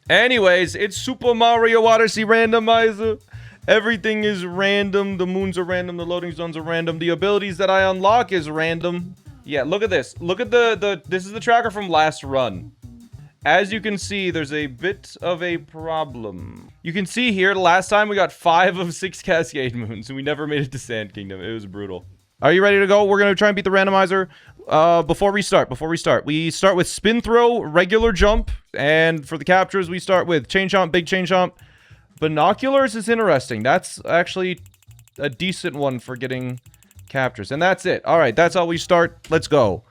Anyways, it's Super Mario Odyssey Randomizer. Everything is random. The moons are random. The loading zones are random. The abilities that I unlock is random. Yeah, look at this. Look at this is the tracker from last run. As you can see, there's a bit of a problem. You can see here, last time we got 5 of 6 Cascade Moons, and we never made it to Sand Kingdom. It was brutal. Are you ready to go? We're going to try and beat the randomizer. Before we start, we start with spin throw, regular jump, and for the captures, we start with chain chomp, big chain chomp. Binoculars is interesting. That's actually a decent one for getting captures, and that's it. All right, that's how we start. Let's go.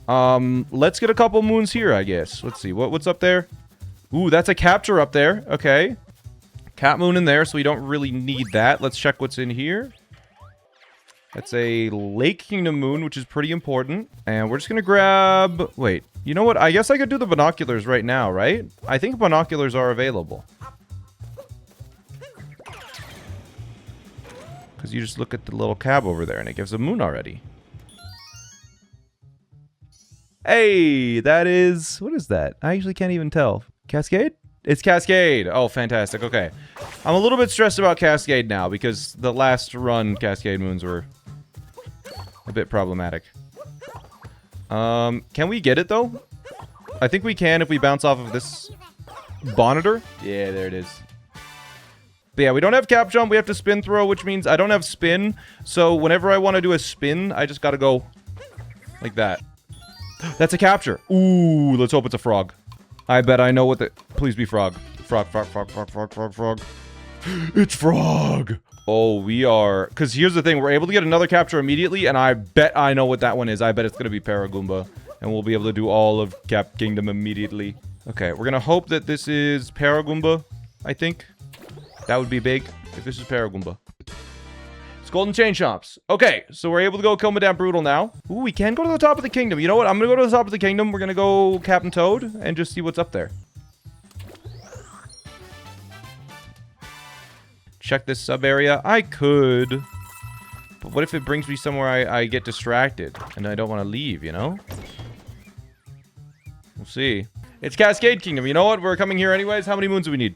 Let's get a couple moons here, I guess. Let's see. What's up there? Ooh, that's a capture up there. Okay. Cat moon in there, so we don't really need that. Let's check what's in here. That's a Lake Kingdom moon, which is pretty important. And we're just gonna grab... Wait, you know what? I guess I could do the binoculars right now, right? I think binoculars are available. Because you just look at the little cab over there, and it gives a moon already. Hey, that is... What is that? I actually can't even tell. Cascade? It's Cascade. Oh, fantastic. Okay. I'm a little bit stressed about Cascade now because the last run Cascade moons were a bit problematic. Can we get it, though? I think we can if we bounce off of this monitor. Yeah, there it is. But yeah, we don't have cap jump. We have to spin throw, which means I don't have spin. So whenever I want to do a spin, I just got to go like that. That's a capture. Ooh, let's hope it's a frog. I bet I know what the... Please be frog. Frog. It's frog. Oh, we are... Because here's the thing. We're able to get another capture immediately, and I bet I know what that one is. I bet it's going to be Paragoomba. And we'll be able to do all of Cap Kingdom immediately. Okay, we're going to hope that this is Paragoomba, I think. That would be big if this is Paragoomba. It's Golden Chain Chomps. Okay, so we're able to go kill Madame Brutal now. Ooh, we can go to the top of the kingdom. You know what? I'm going to go to the top of the kingdom. We're going to go Captain Toad and just see what's up there. Check this sub area. I could. But what if it brings me somewhere I get distracted and I don't want to leave, you know? We'll see. It's Cascade Kingdom. You know what? We're coming here anyways. How many moons do we need?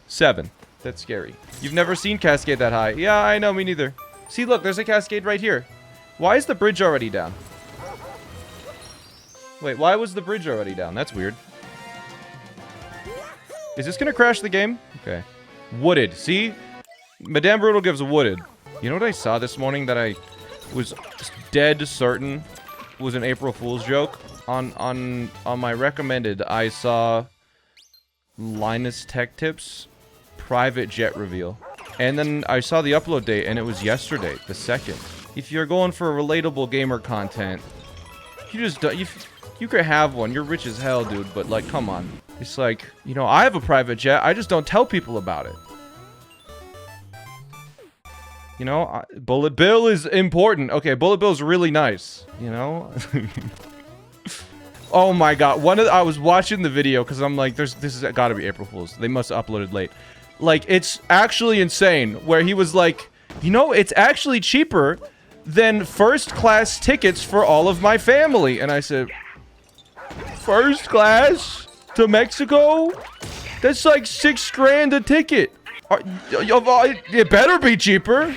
7. That's scary. You've never seen Cascade that high. Yeah, I know. Me neither. See, look. There's a Cascade right here. Why is the bridge already down? Wait, why was the bridge already down? That's weird. Is this going to crash the game? Okay. Wooded. See? Madame Brutal gives a wooded. You know what I saw this morning that I was dead certain was an April Fool's joke? On my recommended, I saw Linus Tech Tips private jet reveal. And then I saw the upload date, and it was yesterday, the 2nd. If you're going for relatable gamer content, you just don't... You could have one. You're rich as hell, dude. But, like, come on. It's like, you know, I have a private jet. I just don't tell people about it. You know, Bullet Bill is important. Okay, Bullet Bill is really nice. You know? Oh my god. I was watching the video because I'm like, this has got to be April Fool's. They must have uploaded late. Like, it's actually insane. Where he was like, you know, it's actually cheaper than first class tickets for all of my family. And I said, first class to Mexico? That's like $6 grand a ticket. It better be cheaper.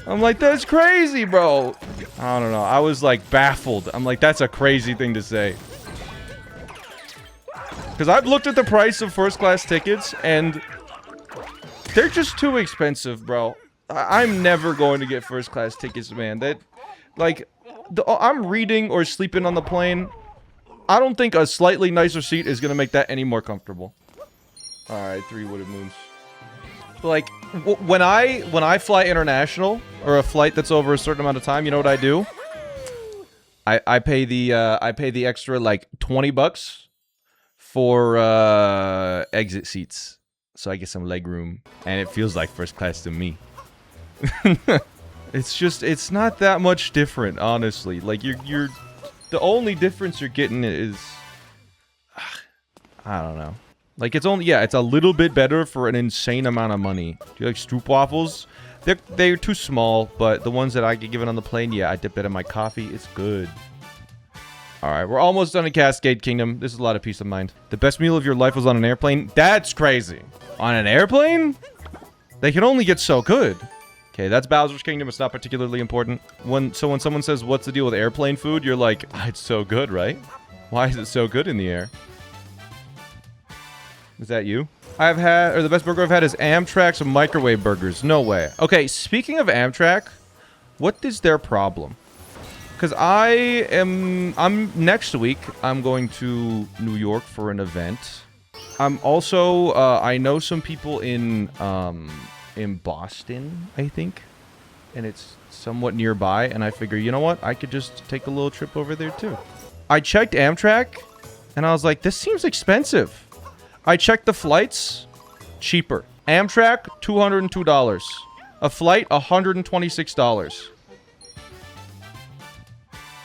I'm like, that's crazy, bro. I don't know. I was like baffled. I'm like, that's a crazy thing to say. Because I've looked at the price of first class tickets and they're just too expensive, bro. I'm never going to get first class tickets, man. That, like, I'm reading or sleeping on the plane. I don't think a slightly nicer seat is going to make that any more comfortable. Alright, 3 wooded moons. Like, when I fly international, or a flight that's over a certain amount of time, you know what I do? I pay the extra, like, $20 for, exit seats. So I get some leg room. And it feels like first class to me. It's not that much different, honestly. Like, the only difference you're getting is... I don't know. Like, it's only... Yeah, it's a little bit better for an insane amount of money. Do you like stroopwafels? They're too small, but the ones that I get given on the plane, yeah, I dip it in my coffee. It's good. All right, we're almost done in Cascade Kingdom. This is a lot of peace of mind. The best meal of your life was on an airplane? That's crazy. On an airplane? They can only get so good. Okay, that's Bowser's Kingdom. It's not particularly important. When someone says, what's the deal with airplane food? You're like, oh, it's so good, right? Why is it so good in the air? Is that you? The best burger I've had is Amtrak's microwave burgers. No way. Okay, speaking of Amtrak, what is their problem? Because next week, I'm going to New York for an event. I'm also, I know some people in Boston, I think. And it's somewhat nearby, and I figure, you know what? I could just take a little trip over there, too. I checked Amtrak, and I was like, this seems expensive. I checked the flights. Cheaper. Amtrak, $202. A flight, $126.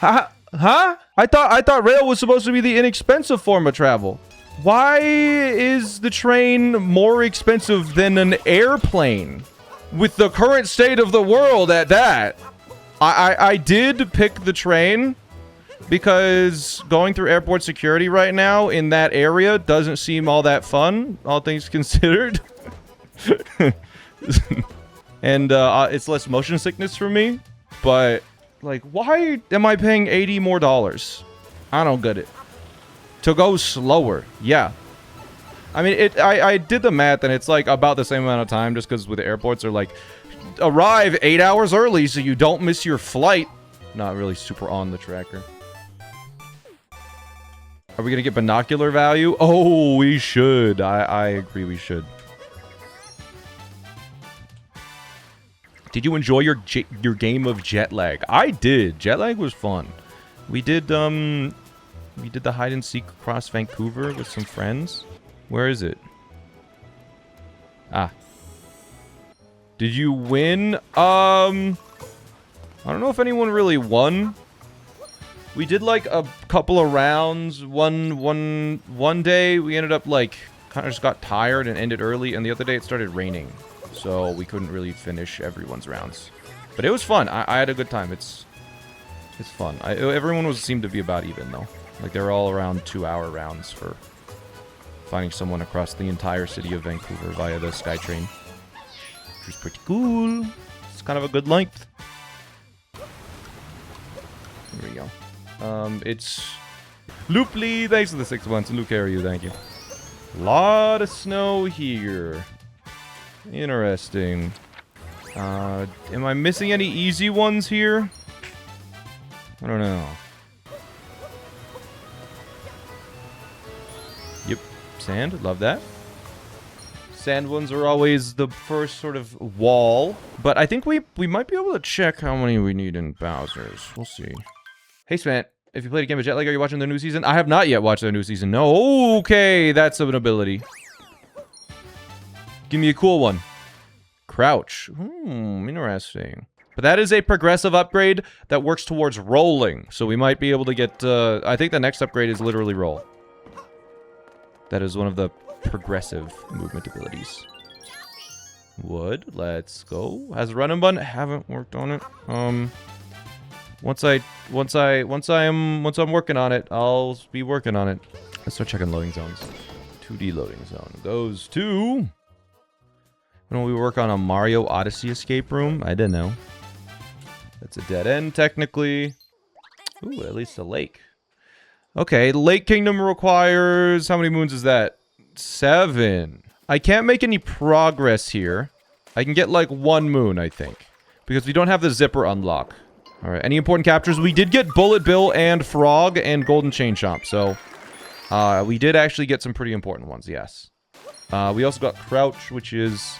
Huh? I thought rail was supposed to be the inexpensive form of travel. Why is the train more expensive than an airplane? With the current state of the world at that. I did pick the train because going through airport security right now in that area doesn't seem all that fun, all things considered. And it's less motion sickness for me, but like, why am I paying $80 more? I don't get it. To go slower, yeah. I mean, I did the math, and it's like about the same amount of time, just because with the airports, they're like, arrive 8 hours early so you don't miss your flight. Not really super on the tracker. Are we gonna get binocular value? Oh, we should. I agree, we should. Did you enjoy your game of jet lag? I did. Jet lag was fun. We did the hide and seek across Vancouver with some friends. Where is it? Ah. Did you win? I don't know if anyone really won. We did like a couple of rounds. One day we ended up like kind of just got tired and ended early, and the other day it started raining. So we couldn't really finish everyone's rounds. But it was fun. I had a good time. It's fun. Everyone seemed to be about even, though. Like, they were all around 2-hour rounds for finding someone across the entire city of Vancouver via the SkyTrain. Which was pretty cool. It's kind of a good length. There we go. It's... Looply, thanks for the 6 months. And Luke, how are you? Thank you. A lot of snow here. Interesting. Am I missing any easy ones here? I don't know. Yep. Sand. Love that. Sand ones are always the first sort of wall. But I think we might be able to check how many we need in Bowser's. We'll see. Hey, Smant. If you played a game of Jet Lag, are you watching the new season? I have not yet watched the new season. No. Okay. That's an ability. Give me a cool one. Crouch. Interesting. But that is a progressive upgrade that works towards rolling. So we might be able to get, I think the next upgrade is literally roll. That is one of the progressive movement abilities. Wood. Let's go. Has run and bun. Haven't worked on it. Once I'm working on it, I'll be working on it. Let's start checking loading zones. 2D loading zone goes to... When we work on a Mario Odyssey escape room? I didn't know. That's a dead end, technically. Ooh, at least a lake. Okay, Lake Kingdom requires... How many moons is that? 7. I can't make any progress here. I can get, like, 1 moon, I think. Because we don't have the zipper unlock. Alright, any important captures? We did get Bullet Bill and Frog and Golden Chain Chomp, so... we did actually get some pretty important ones, yes. We also got Crouch, which is...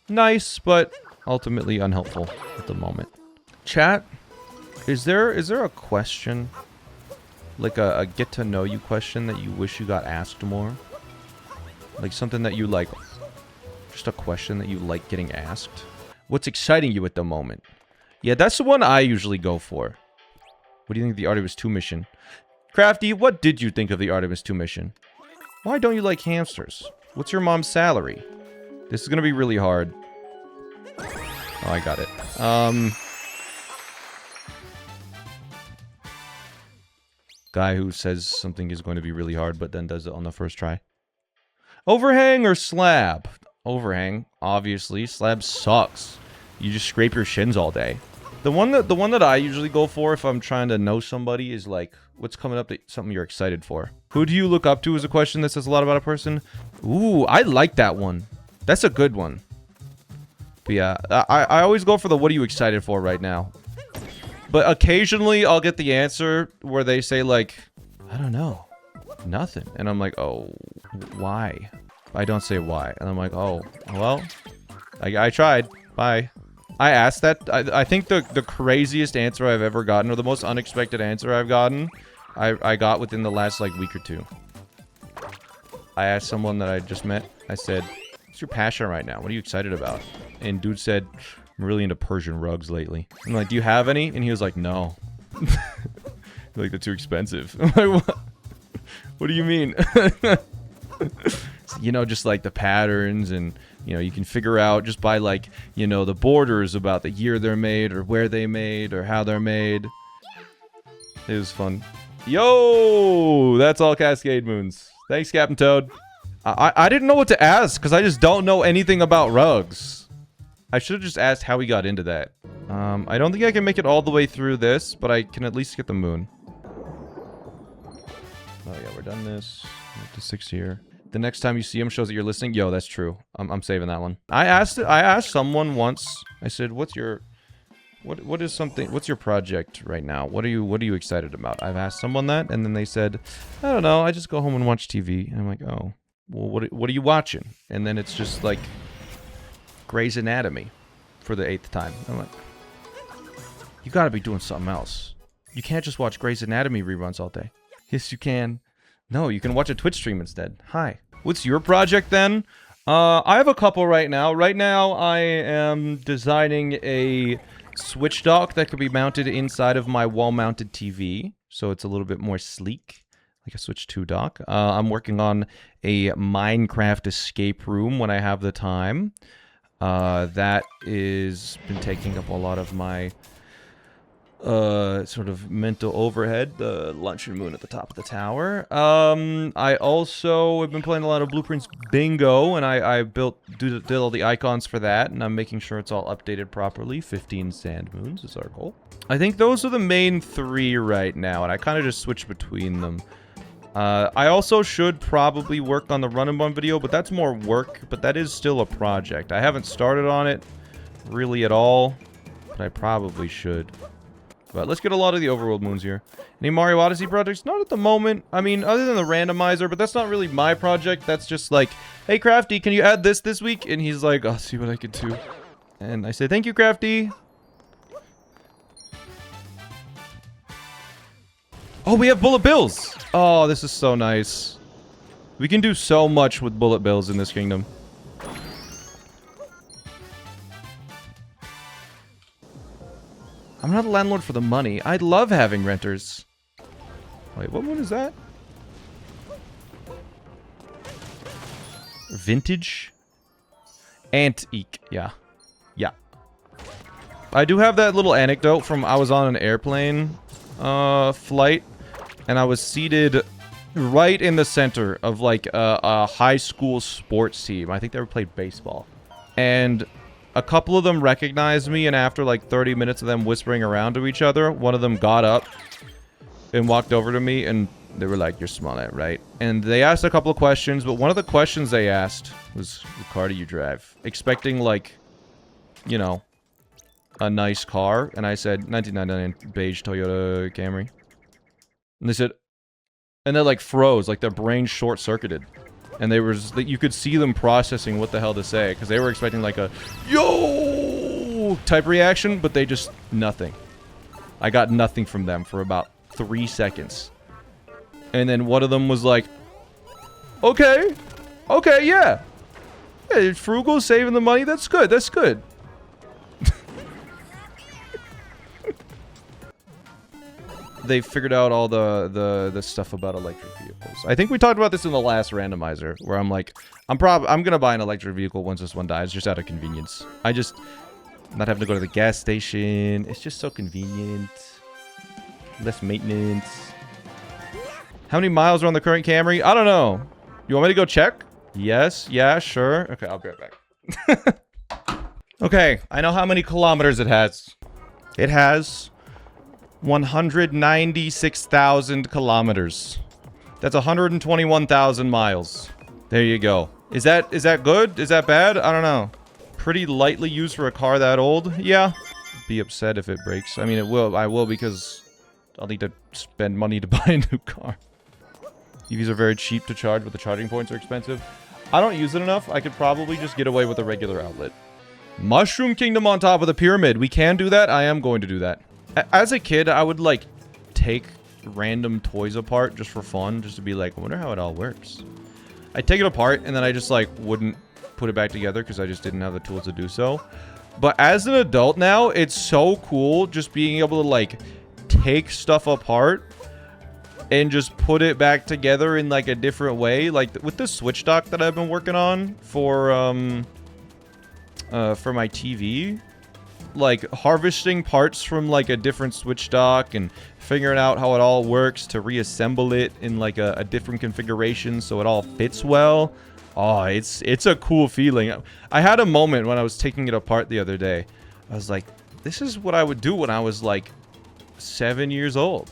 nice, but ultimately unhelpful at the moment. Chat, is there a question, like a get to know you question that you wish you got asked more? Like something that you like, just a question that you like getting asked? What's exciting you at the moment? Yeah, that's the one I usually go for. What do you think of the Artemis 2 mission? Crafty, what did you think of the Artemis 2 mission? Why don't you like hamsters? What's your mom's salary? This is gonna be really hard. Oh, I got it. Guy who says something is going to be really hard, but then does it on the first try. Overhang or slab? Overhang, obviously. Slab sucks. You just scrape your shins all day. The one that I usually go for if I'm trying to know somebody is like, what's coming up that something you're excited for? Who do you look up to is a question that says a lot about a person. Ooh, I like that one. That's a good one. But yeah, I always go for the what are you excited for right now? But occasionally I'll get the answer where they say like, I don't know, nothing. And I'm like, oh, why? I don't say why. And I'm like, oh, well, I tried. Bye. I asked that. I think the craziest answer I've ever gotten, or the most unexpected answer I've gotten, I got within the last like week or two. I asked someone that I just met. I said, what's your passion right now? What are you excited about? And dude said, I'm really into Persian rugs lately. I'm like, do you have any? And he was like, no. Like, they're too expensive. I'm like, what do you mean? You know, just like the patterns and, you know, you can figure out just by like, you know, the borders about the year they're made or where they made or how they're made. It was fun. Yo, that's all Cascade Moons. Thanks, Captain Toad. I didn't know what to ask because I just don't know anything about rugs. I should have just asked how we got into that. I don't think I can make it all the way through this, but I can at least get the moon. Oh yeah, we're done this. Up to 6 here. The next time you see him shows that you're listening. Yo, that's true. I'm saving that one. I asked someone once. I said, "What's your project right now? What are you excited about?" I've asked someone that, and then they said, "I don't know. I just go home and watch TV." And I'm like, "Oh, well, what are you watching?" And then it's just like Grey's Anatomy for the 8th time. I'm like, you got to be doing something else. You can't just watch Grey's Anatomy reruns all day. Yes, you can. No, you can watch a Twitch stream instead. Hi. What's your project then? I have a couple right now. Right now, I am designing a Switch dock that could be mounted inside of my wall-mounted TV. So it's a little bit more sleek, like a Switch 2 dock. I'm working on a Minecraft escape room when I have the time. That is been taking up a lot of my sort of mental overhead, the luncheon moon at the top of the tower. I also have been playing a lot of Blueprints Bingo, and I did all the icons for that, and I'm making sure it's all updated properly. 15 sand moons is our goal. I think those are the main 3 right now, and I kind of just switch between them. I also should probably work on the run and bun video, but that's more work, but that is still a project. I haven't started on it really at all, but I probably should. But let's get a lot of the overworld moons here. Any Mario Odyssey projects? Not at the moment. I mean, other than the randomizer, but that's not really my project. That's just like, hey, Crafty, can you add this week? And he's like, I'll see what I can do. And I say, thank you, Crafty. Oh, we have bullet bills. Oh, this is so nice. We can do so much with bullet bills in this kingdom. I'm not a landlord for the money. I love having renters. Wait, what moon is that? Vintage? Antique. Yeah. Yeah. I do have that little anecdote from I was on an airplane flight, and I was seated right in the center of like a high school sports team. I think they played baseball. And a couple of them recognized me, and after like 30 minutes of them whispering around to each other, one of them got up and walked over to me, and they were like, you're Smallant, right? And they asked a couple of questions, but one of the questions they asked was, what car do you drive? Expecting like, you know, a nice car. And I said, 1999 beige Toyota Camry. And they said, and they like froze, like their brain short-circuited. And they were just, you could see them processing what the hell to say, because they were expecting like a yo type reaction, but they just nothing. I got nothing from them for about 3 seconds. And then one of them was like, okay, yeah. Hey, frugal, saving the money, that's good, that's good. They figured out all the stuff about electric vehicles. I think we talked about this in the last randomizer, where I'm like, I'm gonna buy an electric vehicle once this one dies, just out of convenience. Not having to go to the gas station. It's just so convenient. Less maintenance. How many miles are on the current Camry? I don't know. You want me to go check? Yes. Yeah, sure. Okay, I'll be right back. Okay, I know how many kilometers it has. It has 196,000 kilometers. That's 121,000 miles. There you go. Is that good? Is that bad? I don't know. Pretty lightly used for a car that old. Yeah. Be upset if it breaks. I mean, it will. I will because I'll need to spend money to buy a new car. EVs are very cheap to charge, but the charging points are expensive. I don't use it enough. I could probably just get away with a regular outlet. Mushroom Kingdom on top of the pyramid. We can do that. I am going to do that. As a kid, I would, like, take random toys apart just for fun. Just to be like, I wonder how it all works. I'd take it apart, and then I just, like, wouldn't put it back together because I just didn't have the tools to do so. But as an adult now, it's so cool just being able to, like, take stuff apart and just put it back together in, like, a different way. Like, with the Switch dock that I've been working on for my TV, like harvesting parts from like a different Switch dock and figuring out how it all works to reassemble it in like a different configuration so it all fits well. Oh, it's a cool feeling. I had a moment when I was taking it apart the other day. I was like, this is what I would do when I was like 7 years old.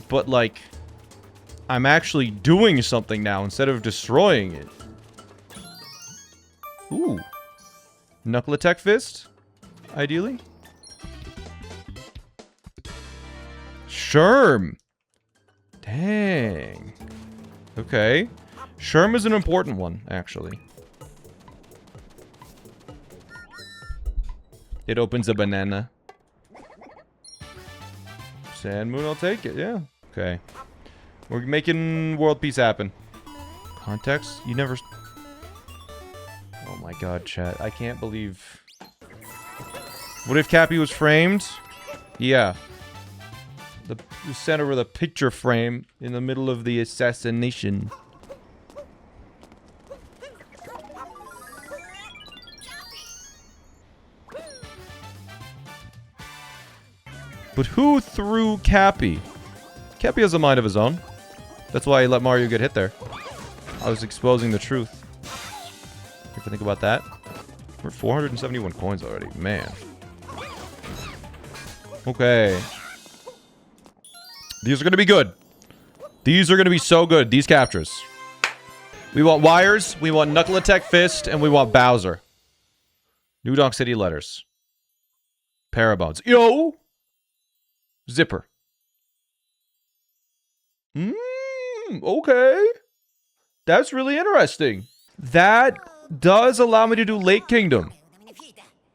But like, I'm actually doing something now instead of destroying it. Ooh. Knuckle attack fist, ideally. Sherm. Dang. Okay. Sherm is an important one, actually. It opens a banana. Sand Moon, I'll take it, yeah. Okay. We're making world peace happen. Context? You never... Oh my god, chat. I can't believe... What if Cappy was framed? Yeah. The center of the picture frame in the middle of the assassination. But who threw Cappy? Cappy has a mind of his own. That's why he let Mario get hit there. I was exposing the truth. If you think about that. We're 471 coins already. Man. Okay. These are going to be good. These are going to be so good. These captures. We want wires. We want Knuckle Attack Fist. And we want Bowser. New Donk City letters. Parabones. Yo! Zipper. Okay. That's really interesting. That does allow me to do Lake Kingdom.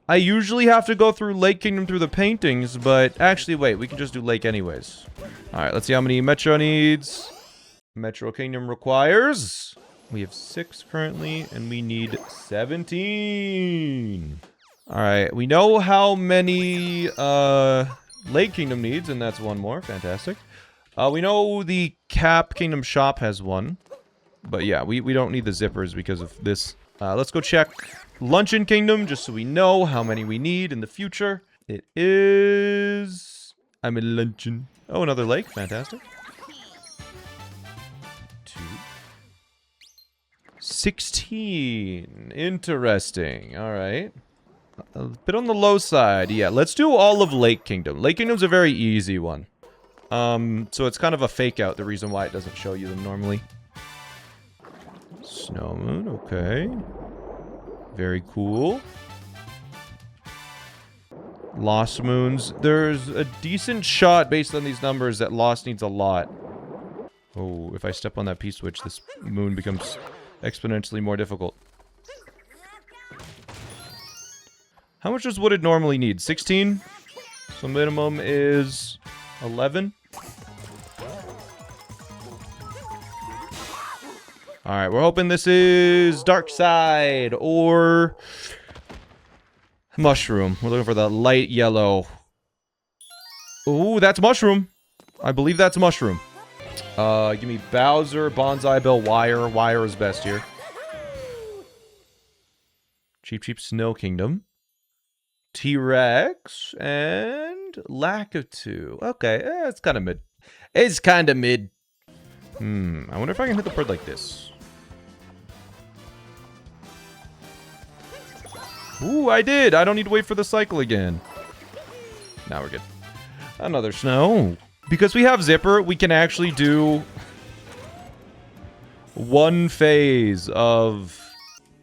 I usually have to go through Lake Kingdom through the paintings, but actually, wait, we can just do Lake anyways. Alright, let's see how many Metro needs. Metro Kingdom requires... We have 6 currently, and we need 17. Alright, we know how many Lake Kingdom needs, and that's 1 more. Fantastic. We know the Cap Kingdom shop has 1. But yeah, we don't need the zippers because of this. Let's go check Luncheon Kingdom, just so we know how many we need in the future. It is... I'm in Luncheon. Oh, another lake. Fantastic. 2. 16. Interesting. Alright. A bit on the low side. Yeah, let's do all of Lake Kingdom. Lake Kingdom's a very easy one. So it's kind of a fake out, the reason why it doesn't show you them normally. Snow Moon, okay. Very cool. Lost Moons. There's a decent shot based on these numbers that Lost needs a lot. Oh, if I step on that P-switch, this moon becomes exponentially more difficult. How much does Wooded normally need? 16? So minimum is 11. Alright, we're hoping this is Dark Side or Mushroom. We're looking for the light yellow. Ooh, that's Mushroom. I believe that's Mushroom. Give me Bowser, Bonsai Bill, Wire. Wire is best here. Cheap Cheap Snow Kingdom. T-Rex and Lakitu. Okay, it's kind of mid. It's kind of mid. I wonder if I can hit the bird like this. Ooh, I did. I don't need to wait for the cycle again. Now we're good. Another snow. Because we have Zipper, we can actually do one phase of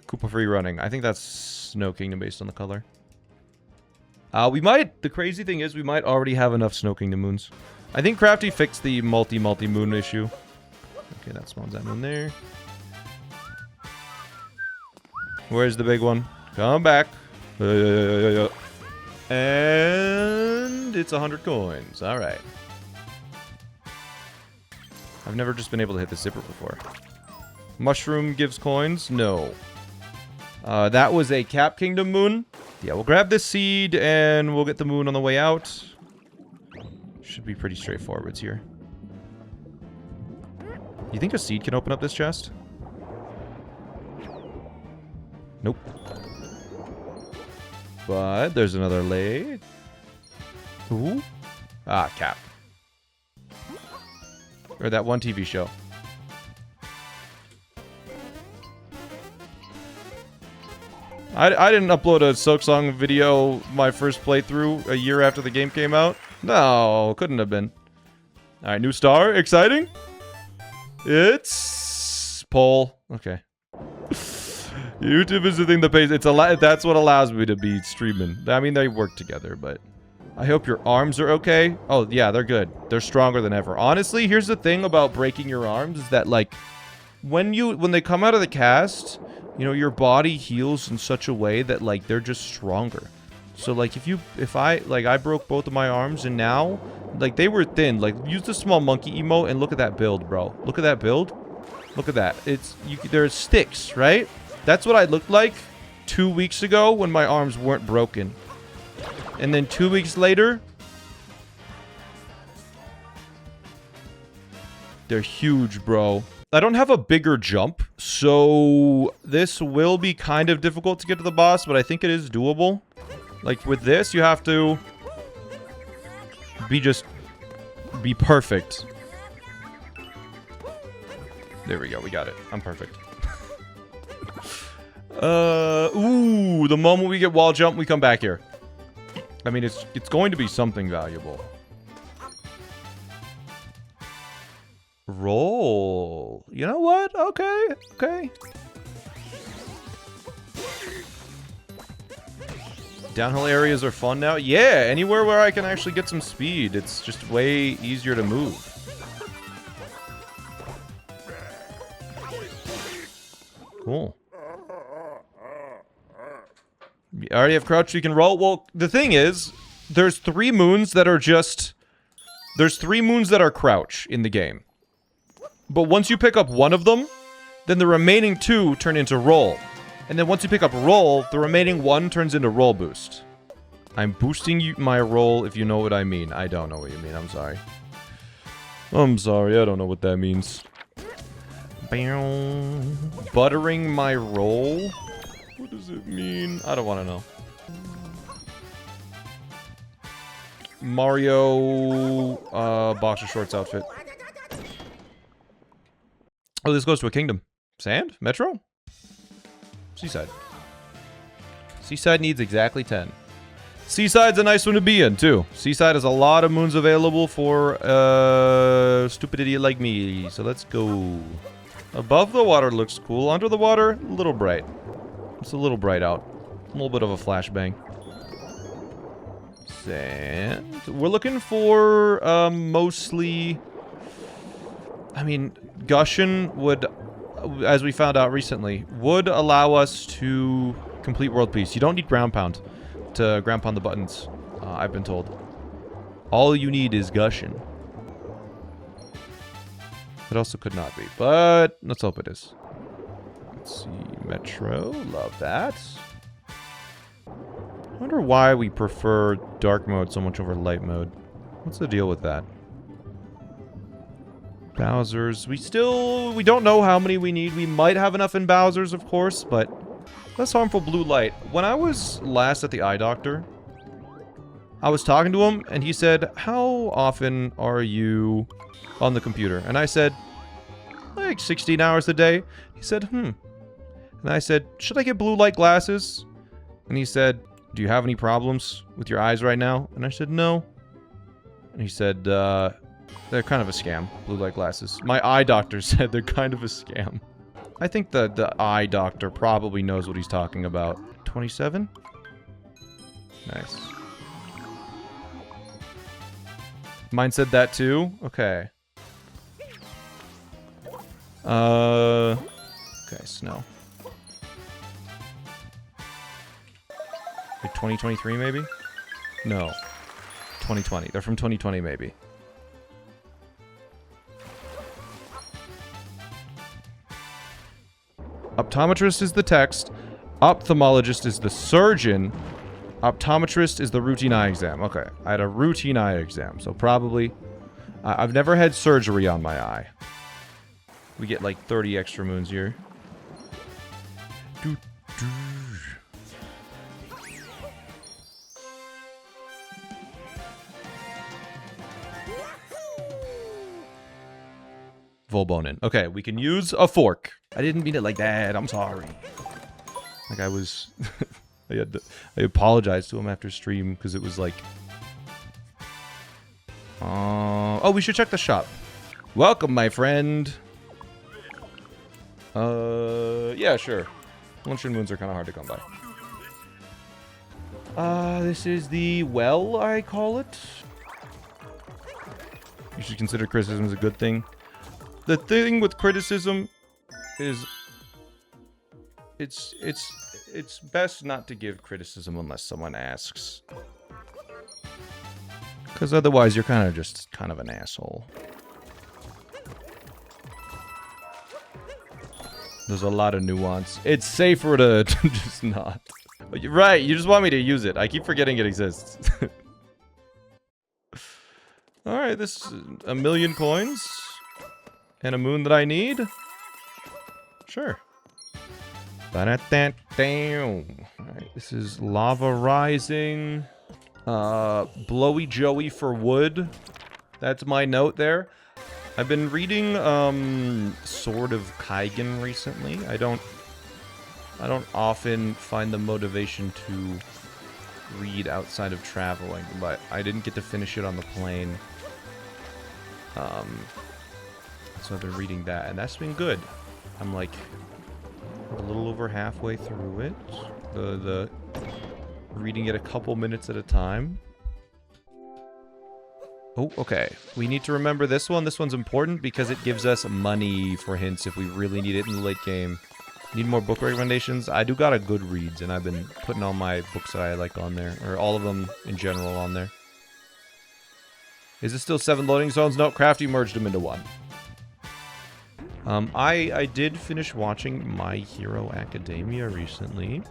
Koopa free running. I think that's Snow Kingdom based on the color. We might. The crazy thing is we might already have enough Snow Kingdom moons. I think Crafty fixed the multi-moon issue. Okay, that spawns that moon there. Where's the big one? Come back. And it's 100 coins. All right. I've never just been able to hit the zipper before. Mushroom gives coins? No. That was a Cap Kingdom moon. Yeah, we'll grab this seed and we'll get the moon on the way out. Should be pretty straightforward here. You think a seed can open up this chest? Nope. But there's another lay. Ooh. Ah, Cap. Or that one TV show. I didn't upload a Silksong video my first playthrough a year after the game came out. No, couldn't have been. Alright, new star. Exciting. It's Paul. Okay. YouTube is the thing that pays. That's what allows me to be streaming. I mean, they work together, but I hope your arms are okay. Oh, yeah, they're good. They're stronger than ever. Honestly, here's the thing about breaking your arms is that, like, when they come out of the cast, you know, your body heals in such a way that, like, they're just stronger. So, like, if I broke both of my arms and now, like, they were thin. Like, use the small monkey emote and look at that build, bro. Look at that build. Look at that. There's sticks, right? That's what I looked like 2 weeks ago when my arms weren't broken. And then 2 weeks later, they're huge, bro. I don't have a bigger jump, so this will be kind of difficult to get to the boss, but I think it is doable. Like, with this, you have to be perfect. There we go, we got it. I'm perfect. Ooh, the moment we get wall jump, we come back here. I mean, it's going to be something valuable. Roll. You know what? Okay, okay. Downhill areas are fun now. Yeah, anywhere where I can actually get some speed. It's just way easier to move. Cool. You already have crouch, so you can roll. Well, the thing is, there's 3 moons that are just... There's 3 moons that are crouch in the game. But once you pick up one of them, then the remaining 2 turn into roll. And then once you pick up roll, the remaining 1 turns into roll boost. I'm boosting my roll if you know what I mean. I don't know what you mean. I'm sorry. I'm sorry. I don't know what that means. Buttering my roll? What does it mean? I don't want to know. Mario boxer shorts outfit. Oh, this goes to a kingdom. Sand? Metro? Seaside. Seaside needs exactly 10. Seaside's a nice one to be in, too. Seaside has a lot of moons available for a stupid idiot like me. So let's go. Above the water looks cool. Under the water, a little bright. It's a little bright out. A little bit of a flashbang. Sand. We're looking for mostly... I mean, Gushin would, as we found out recently, would allow us to complete World Peace. You don't need ground pound to ground pound the buttons, I've been told. All you need is Gushin. It also could not be, but let's hope it is. Let's see, Metro, love that. I wonder why we prefer dark mode so much over light mode. What's the deal with that? Bowser's. We don't know how many we need. We might have enough in Bowser's, of course, but less harmful blue light. When I was last at the eye doctor, I was talking to him, and he said, how often are you on the computer? And I said, Like 16 hours a day. He said, And I said, should I get blue light glasses? And he said, do you have any problems with your eyes right now? And I said, no. And he said, they're kind of a scam, blue light glasses. My eye doctor said they're kind of a scam. I think the eye doctor probably knows what he's talking about. 27? Nice. Mine said that too? Okay. Okay, snow. Like 2023 maybe? No. 2020. They're from 2020 maybe. Optometrist is the text. Ophthalmologist is the surgeon. Optometrist is the routine eye exam. Okay, I had a routine eye exam, so probably... I've never had surgery on my eye. We get like 30 extra moons here. Volbonin. Okay, we can use a fork. I didn't mean it like that. I'm sorry. Like I was... I apologized to him after stream because it was like... oh, we should check the shop. Welcome, my friend. Yeah, sure. Luncheon moons are kind of hard to come by. This is the well, I call it. You should consider criticism as a good thing. The thing with criticism is it's best not to give criticism unless someone asks. Because otherwise you're kind of an asshole. There's a lot of nuance. It's safer to just not. But you're right, you just want me to use it. I keep forgetting it exists. Alright, this is 1,000,000 coins. And a moon that I need? Sure. Alright, this is Lava Rising. Blowy Joey for wood. That's my note there. I've been reading, Sword of Kaigen recently. I don't often find the motivation to read outside of traveling, but I didn't get to finish it on the plane. So I've been reading that, and that's been good. I'm like a little over halfway through it. The reading it a couple minutes at a time. Oh, okay. We need to remember this one. This one's important because it gives us money for hints if we really need it in the late game. Need more book recommendations? I do got a Goodreads, and I've been putting all my books that I like on there. Or all of them in general on there. Is it still 7 loading zones? No, Crafty merged them into one. I did finish watching My Hero Academia recently.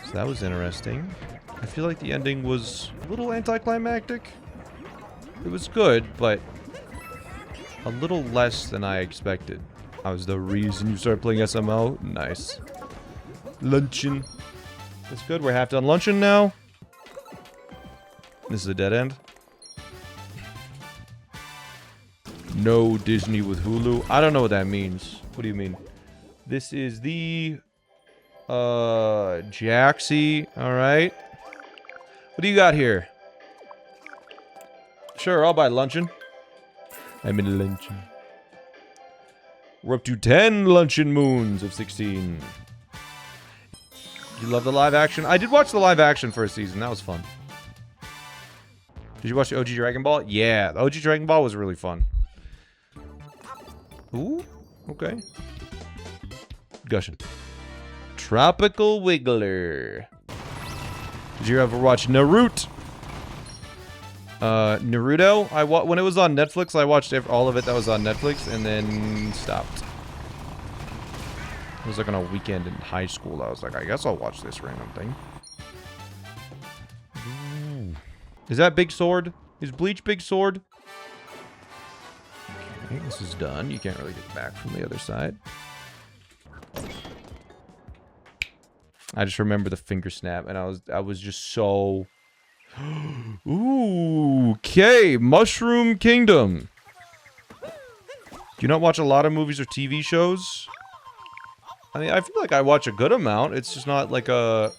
So that was interesting. I feel like the ending was a little anticlimactic. It was good, but a little less than I expected. That was the reason you started playing SMO? Nice. Luncheon. That's good. We're half done luncheon now. This is a dead end. No Disney with Hulu. I don't know what that means. What do you mean? This is the Jaxie. All right. What do you got here? Sure, I'll buy luncheon. I'm in luncheon. We're up to 10 luncheon moons of 16. You love the live action? I did watch the live action first season. That was fun. Did you watch the OG Dragon Ball? Yeah, the OG Dragon Ball was really fun. Ooh, okay. Gushing. Tropical Wiggler. Did you ever watch Naruto? Naruto? When it was on Netflix, I watched all of it that was on Netflix and then stopped. It was like on a weekend in high school. I was like, I guess I'll watch this random thing. Ooh. Is that Big Sword? Is Bleach Big Sword? Okay, this is done. You can't really get back from the other side. I just remember the finger snap, and I was just so... Ooh, okay, Mushroom Kingdom. Do you not watch a lot of movies or TV shows? I mean, I feel like I watch a good amount. It's just not like a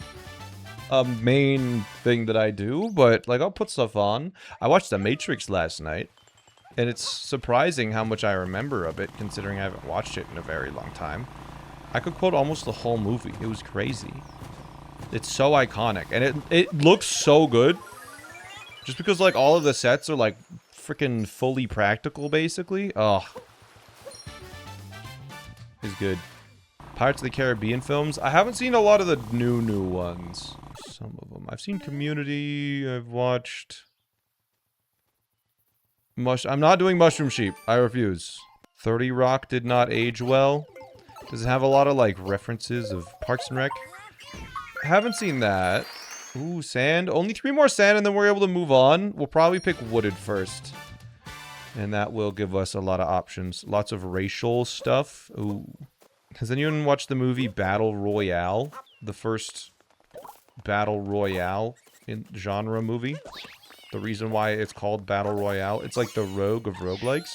main thing that I do, but like I'll put stuff on. I watched The Matrix last night, and it's surprising how much I remember of it, considering I haven't watched it in a very long time. I could quote almost the whole movie. It was crazy. It's so iconic, and it looks so good. Just because like all of the sets are like freaking fully practical, basically. Oh, is good. Pirates of the Caribbean films. I haven't seen a lot of the new ones. Some of them. I've seen Community. I've watched... I'm not doing Mushroom Sheep. I refuse. 30 Rock did not age well. Does it have a lot of, like, references of Parks and Rec? I haven't seen that. Ooh, sand. Only 3 more sand and then we're able to move on. We'll probably pick wooded first. And that will give us a lot of options. Lots of racial stuff. Ooh. Has anyone watched the movie Battle Royale? The first Battle Royale in genre movie? The reason why it's called Battle Royale. It's like the Rogue of roguelikes.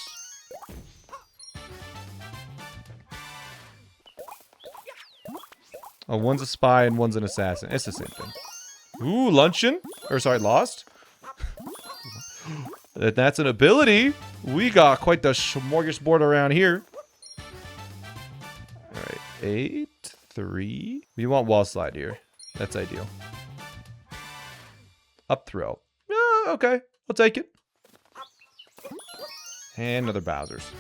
Oh, one's a spy and one's an assassin. It's the same thing. Ooh, luncheon? Or sorry, lost? That's an ability. We got quite the smorgasbord around here. Alright, 8, 3. We want wall slide here. That's ideal. Up throw. Okay. I'll take it. And another Bowser's.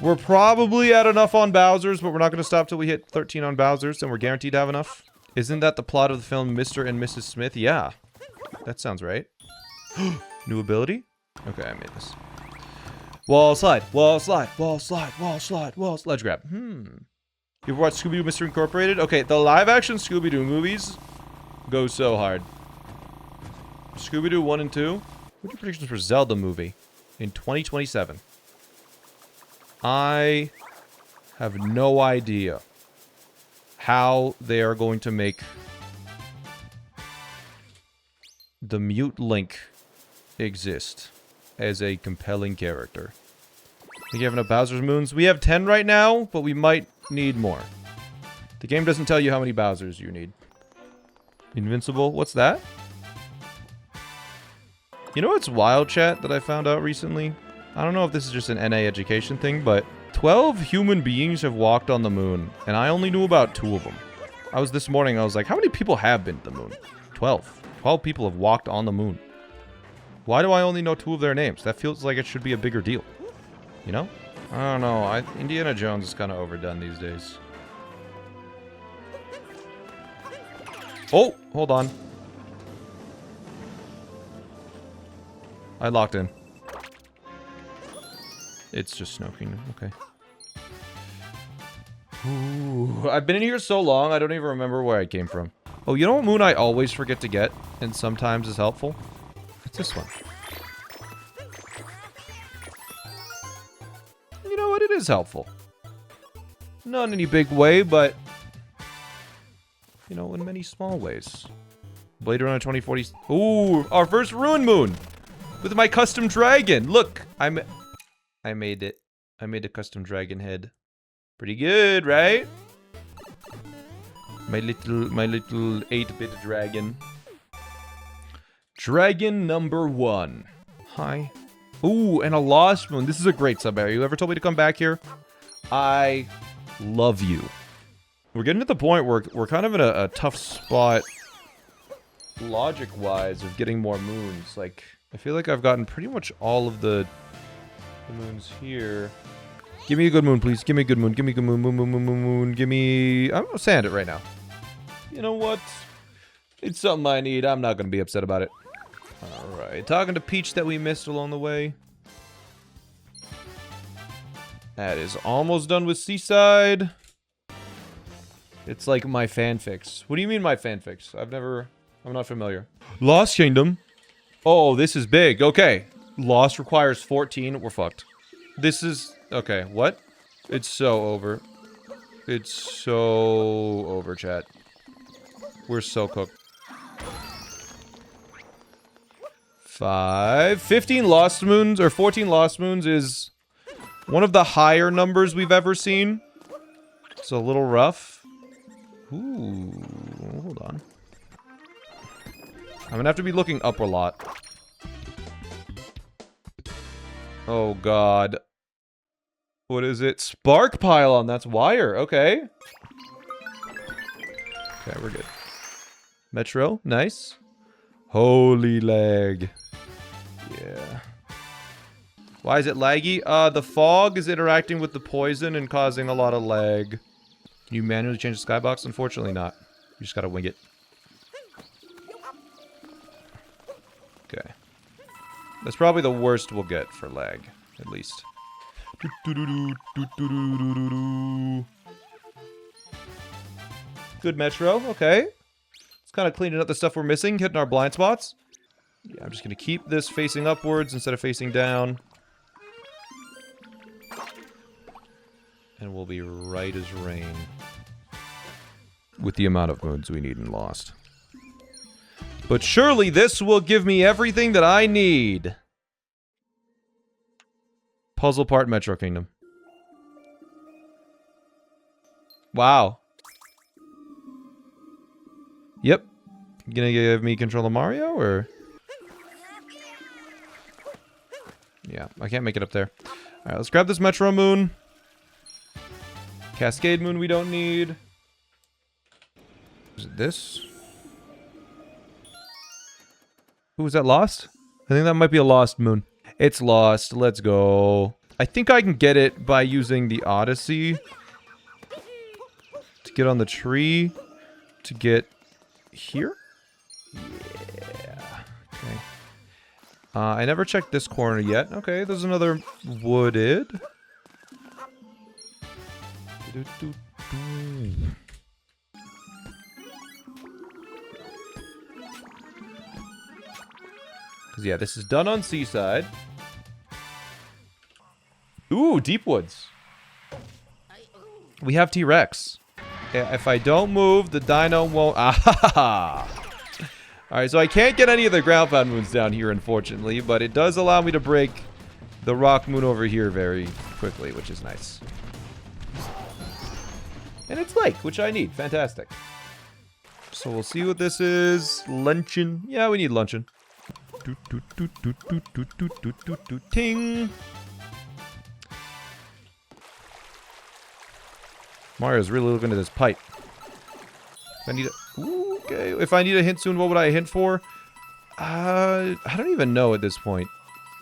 We're probably at enough on Bowser's, but we're not going to stop till we hit 13 on Bowser's, and we're guaranteed to have enough. Isn't that the plot of the film Mr. and Mrs. Smith? Yeah. That sounds right. New ability? Okay, I made this. Wall slide, wall slide, wall slide, wall slide, wall slide. Ledge grab. You ever watched Scooby-Doo Mr. Incorporated? Okay, the live-action Scooby-Doo movies go so hard. Scooby-Doo 1 and 2. What are your predictions for Zelda movie in 2027? I have no idea how they are going to make the mute Link exist as a compelling character. Think you have enough Bowser's Moons? We have 10 right now, but we might need more. The game doesn't tell you how many Bowsers you need. Invincible? What's that? You know what's wild, chat, that I found out recently? I don't know if this is just an NA education thing, but 12 human beings have walked on the moon, and I only knew about 2 of them. This morning, I was like, how many people have been to the moon? 12. 12 people have walked on the moon. Why do I only know 2 of their names? That feels like it should be a bigger deal. You know? I don't know. Indiana Jones is kind of overdone these days. Oh, hold on. I locked in. It's just Snow Kingdom. Okay. Ooh, I've been in here so long, I don't even remember where I came from. Oh, you know what moon I always forget to get, and sometimes is helpful? It's this one. You know what? It is helpful. Not in any big way, but... you know, in many small ways. Blade Runner 2040... Ooh, our first Ruin Moon! With my custom dragon! Look! I made it. I made a custom dragon head. Pretty good, right? My little 8-bit dragon. Dragon number 1. Hi. Ooh, and a Lost Moon. This is a great sub area. You ever told me to come back here? I love you. We're getting to the point where we're kind of in a tough spot, logic-wise, of getting more moons. Like, I feel like I've gotten pretty much all of the moons here. Give me a good moon, please. Give me a good moon. Give me a good moon. Moon. Give me... I'm gonna sand it right now. You know what? It's something I need. I'm not gonna be upset about it. Alright. Talking to Peach that we missed along the way. That is almost done with Seaside. It's like my fanfics. What do you mean my fanfics? I'm not familiar. Lost Kingdom. Oh, this is big. Okay. Lost requires 14. We're fucked. This is... okay, what? It's so over. It's so over, chat. We're so cooked. 15 Lost Moons, or 14 Lost Moons is One of the higher numbers we've ever seen. It's a little rough. Ooh, hold on. I'm gonna have to be looking up a lot. Oh god. What is it? Spark pylon, that's wire, okay. Okay, we're good. Metro, nice. Holy lag. Yeah. Why is it laggy? The fog is interacting with the poison and causing a lot of lag. Can you manually change the skybox? Unfortunately not. You just gotta wing it. Okay. That's probably the worst we'll get for lag, at least. Good Metro, okay. It's kind of cleaning up the stuff we're missing, hitting our blind spots. Yeah, I'm just gonna keep this facing upwards instead of facing down. And we'll be right as rain. With the amount of moons we need in Lost. But surely this will give me everything that I need. Puzzle part Metro Kingdom. Wow. Yep. You gonna give me control of Mario, or? Yeah, I can't make it up there. Alright, let's grab this Metro Moon. Cascade Moon we don't need. Is it this? Ooh, is that lost? I think that might be a lost moon. It's lost. Let's go. I think I can get it by using the Odyssey. To get on the tree. To get here? Yeah. Okay. I never checked this corner yet. Okay, there's another wooded. Because, yeah, this is done on Seaside. Ooh, Deep Woods. We have T-Rex. If I don't move, the dino won't... Ah! Alright, so I can't get any of the ground pound moons down here, unfortunately, but it does allow me to break the rock moon over here very quickly, which is nice. And it's lake, which I need. Fantastic. So we'll see what this is. Luncheon. Yeah, we need luncheon. Ting. Mario's really looking at this pipe. If I need a... Ooh, okay. If I need a hint soon, what would I hint for? I don't even know at this point.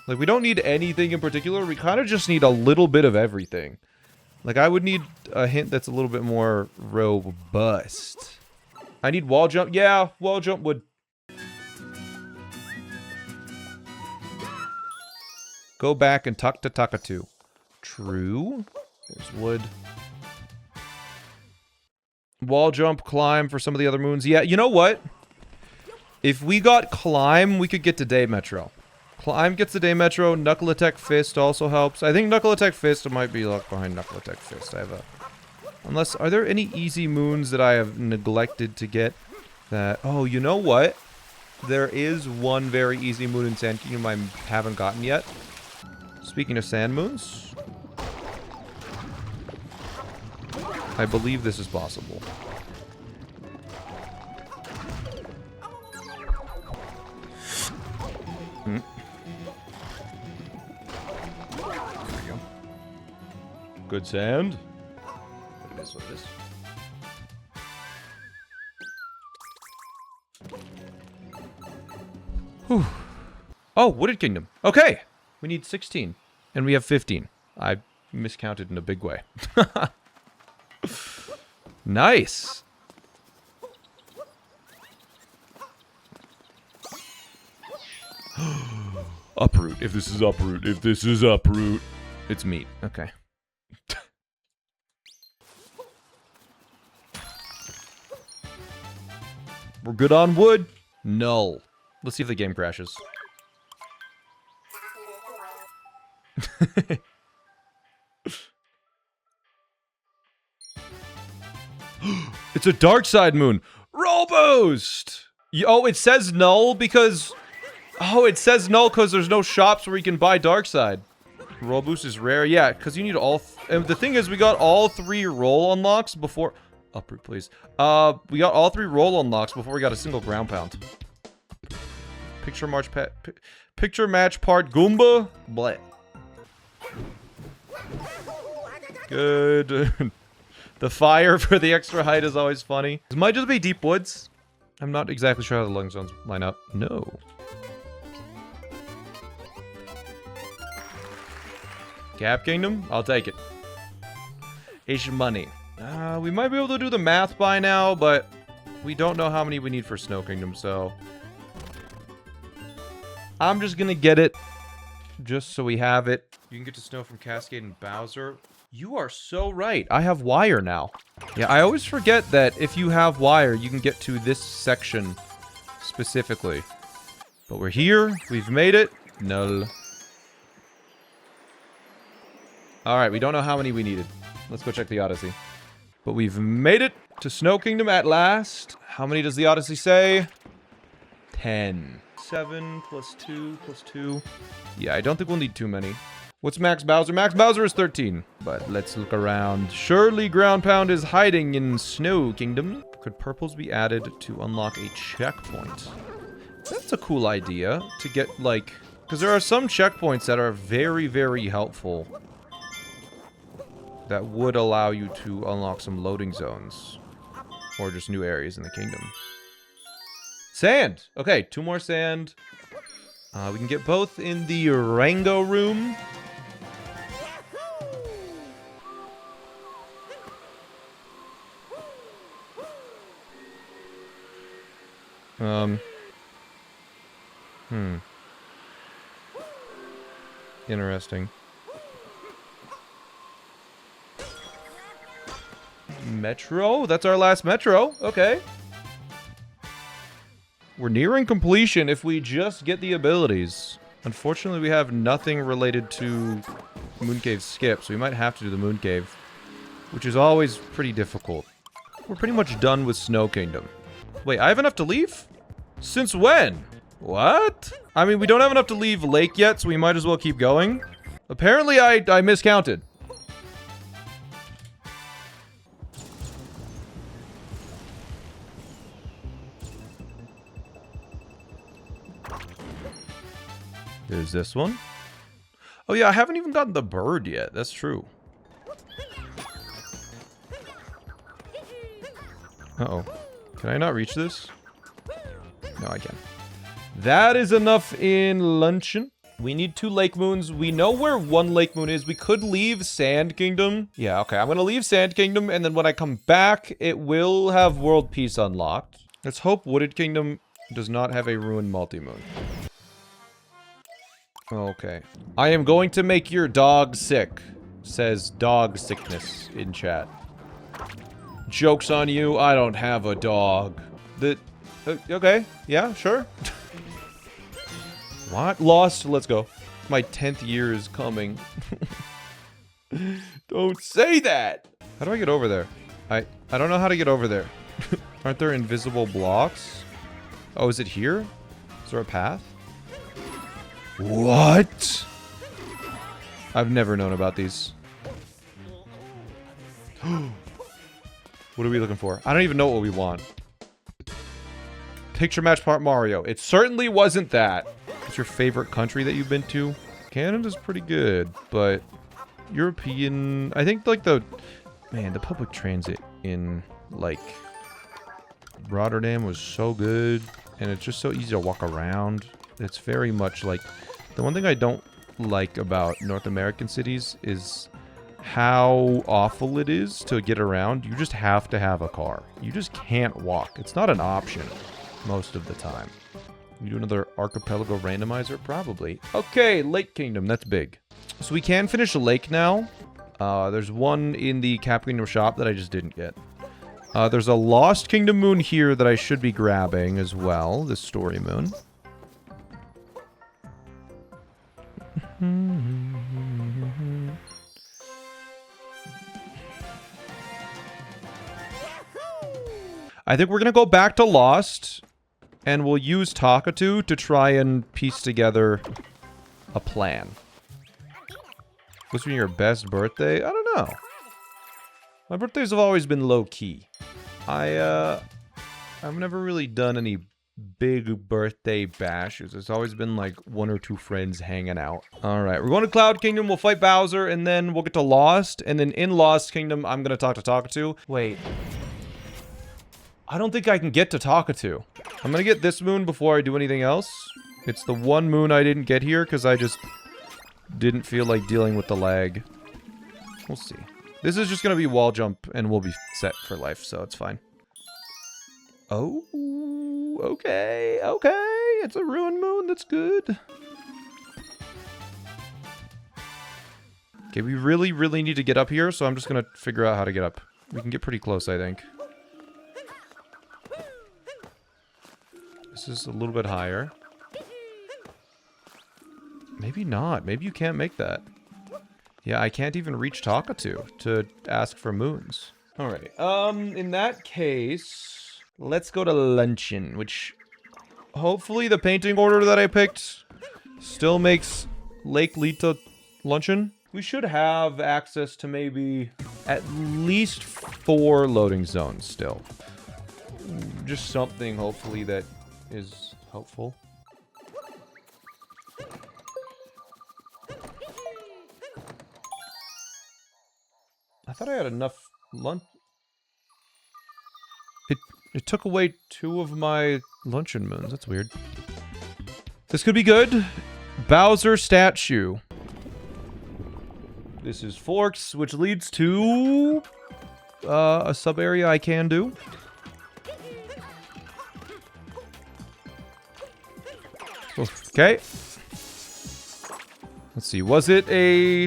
Like, we don't need anything in particular. We kind of just need a little bit of everything. Like, I would need a hint that's a little bit more robust. I need wall jump. Yeah, wall jump would... Go back and tuck to Takatu. True. There's wood. Wall jump, climb for some of the other moons. Yeah, you know what? If we got climb, we could get to Day Metro. Climb gets the Day Metro. Knuckle Attack Fist also helps. I think Knuckle Attack Fist might be locked behind Knuckle Attack Fist. I have a... Unless... Are there any easy moons that I have neglected to get? That... Oh, you know what? There is one very easy moon in Sand Kingdom I haven't gotten yet. Speaking of sand moons... I believe this is possible. Hmm. There we go. Good sand. It is what it is. Whew. Oh, Wooded Kingdom. Okay. We need 16. And we have 15. I miscounted in a big way. Nice. Uproot. If this is uproot. If this is uproot. It's meat. Okay. We're good on wood. Null. Let's see if the game crashes. It's a dark side moon. Roll boost! Oh, it says null because... Oh, it says null because there's no shops where you can buy dark side. Roll boost is rare. Yeah, because you need all... and the thing is, we got all 3 roll unlocks before... Uproot, please. We got all 3 roll unlocks before we got a single ground pound. Picture match part Goomba. Bleh. Good. The fire for the extra height is always funny. This might just be deep woods. I'm not exactly sure how the loading zones line up. No. Cap Kingdom? I'll take it. Asian money. We might be able to do the math by now, but we don't know how many we need for Snow Kingdom, so... I'm just gonna get it, just so we have it. You can get to Snow from Cascade and Bowser. You are so right. I have wire now. Yeah, I always forget that if you have wire, you can get to this section specifically. But we're here. We've made it. Null. Alright, we don't know how many we needed. Let's go check the Odyssey. But we've made it to Snow Kingdom at last. How many does the Odyssey say? 10. 7 plus 2 plus 2. Yeah, I don't think we'll need too many. What's Max Bowser? Max Bowser is 13. But let's look around. Surely Ground Pound is hiding in Snow Kingdom. Could purples be added to unlock a checkpoint? That's a cool idea to get, like... because there are some checkpoints that are very, very helpful. That would allow you to unlock some loading zones. Or just new areas in the kingdom. Sand! Okay, 2 more sand. We can get both in the Rango room. Interesting. Metro? That's our last Metro. Okay. We're nearing completion if we just get the abilities. Unfortunately, we have nothing related to Mooncave Skip, so we might have to do the Mooncave, which is always pretty difficult. We're pretty much done with Snow Kingdom. Wait, I have enough to leave? Since when? What? I mean, we don't have enough to leave Lake yet, so we might as well keep going. Apparently, I miscounted. There's this one. Oh yeah, I haven't even gotten the bird yet. That's true. Uh-oh. Can I not reach this? No, I can. That is enough in luncheon. We need 2 lake moons. We know where 1 lake moon is. We could leave Sand Kingdom. Yeah, okay. I'm going to leave Sand Kingdom, and then when I come back, it will have World Peace unlocked. Let's hope Wooded Kingdom does not have a ruined multi-moon. Okay. I am going to make your dog sick, says dog sickness in chat. Joke's on you, I don't have a dog. Okay, yeah, sure. What? Lost, let's go. My 10th year is coming. Don't say that! How do I get over there? I don't know how to get over there. Aren't there invisible blocks? Oh, is it here? Is there a path? What? I've never known about these. What are we looking for? I don't even know what we want. Picture match part Mario. It certainly wasn't that. What's your favorite country that you've been to? Canada's pretty good, but European... I think, like, the public transit in, like, Rotterdam was so good, and it's just so easy to walk around. It's very much like... The one thing I don't like about North American cities is how awful it is to get around. You just have to have a car. You just can't walk. It's not an option most of the time. You do another archipelago randomizer? Probably. Okay, Lake Kingdom. That's big. So we can finish a lake now. There's one in the Cap Kingdom shop that I just didn't get. There's a Lost Kingdom moon here that I should be grabbing as well. This story moon. I think we're gonna go back to Lost, and we'll use Takatu to try and piece together a plan. What's been your best birthday? I don't know. My birthdays have always been low-key. I've never really done any big birthday bashes. It's always been like 1 or 2 friends hanging out. Alright, we're going to Cloud Kingdom. We'll fight Bowser, and then we'll get to Lost. And then in Lost Kingdom, I'm going to talk to Talkatoo. Wait. I don't think I can get to Talkatoo. I'm going to get this moon before I do anything else. It's the one moon I didn't get here because I just didn't feel like dealing with the lag. We'll see. This is just going to be wall jump, and we'll be set for life, so it's fine. Oh, okay, okay. It's a ruined moon. That's good. Okay, we really need to get up here, so I'm just going to figure out how to get up. We can get pretty close, I think. This is a little bit higher. Maybe not. Maybe you can't make that. Yeah, I can't even reach Talkatoo to ask for moons. Alright, in that case, let's go to Luncheon, which hopefully the painting order that I picked still makes Lake Lita Luncheon. We should have access to maybe at least 4 loading zones still. Just something, hopefully, that is helpful. I thought I had enough lunch. It took away 2 of my luncheon moons. That's weird. This could be good. Bowser statue. This is Forks, which leads to a sub area I can do. Okay. Let's see. Was it a...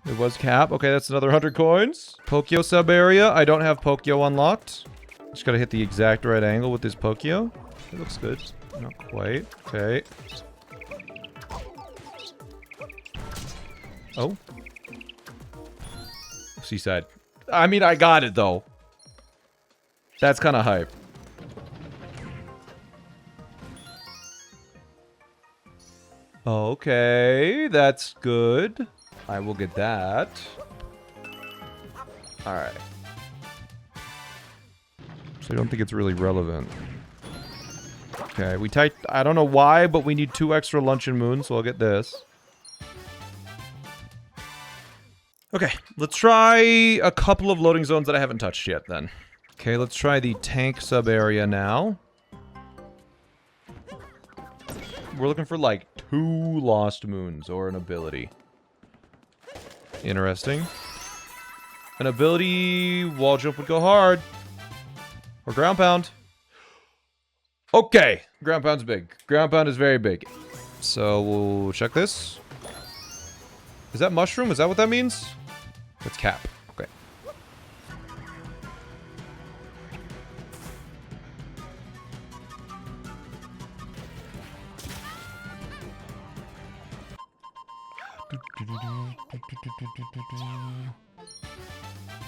It was Cap. Okay, that's another 100 coins. Pokyo sub area. I don't have Pokyo unlocked. Just gotta hit the exact right angle with this Pokyo. It looks good. Not quite. Okay. Oh. Seaside. I mean, I got it, though. That's kind of hype. Okay, that's good. I will get that. Alright. So I don't think it's really relevant. Okay, we typed... I don't know why, but we need 2 extra luncheon moons, so I'll get this. Okay, let's try a couple of loading zones that I haven't touched yet, then. Okay, let's try the tank sub-area now. We're looking for, like, 2 lost moons or an ability. Interesting. An ability... Wall jump would go hard. Or ground pound. Okay. Ground pound's big. Ground pound is very big. So, we'll check this. Is that mushroom? Is that what that means? That's Cap. Okay.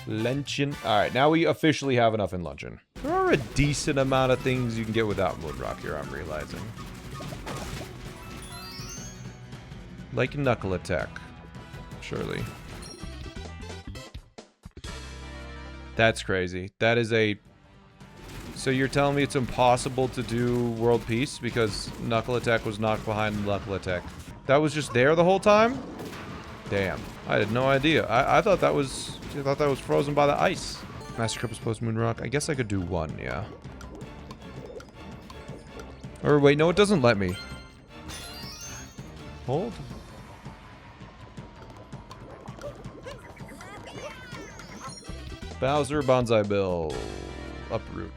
Luncheon. Alright, now we officially have enough in Luncheon. There are a decent amount of things you can get without Moonrock here, I'm realizing. Like Knuckle Attack. Surely. That's crazy. That is a... So you're telling me it's impossible to do World Peace because Knuckle Attack was knocked behind Knuckle Attack. That was just there the whole time? Damn. I had no idea. I thought that was... I thought that was frozen by the ice. Master Cup is post Moonrock. I guess I could do 1, yeah. Or wait, no, it doesn't let me. Hold. Bowser, Bonsai Bill. Uproot.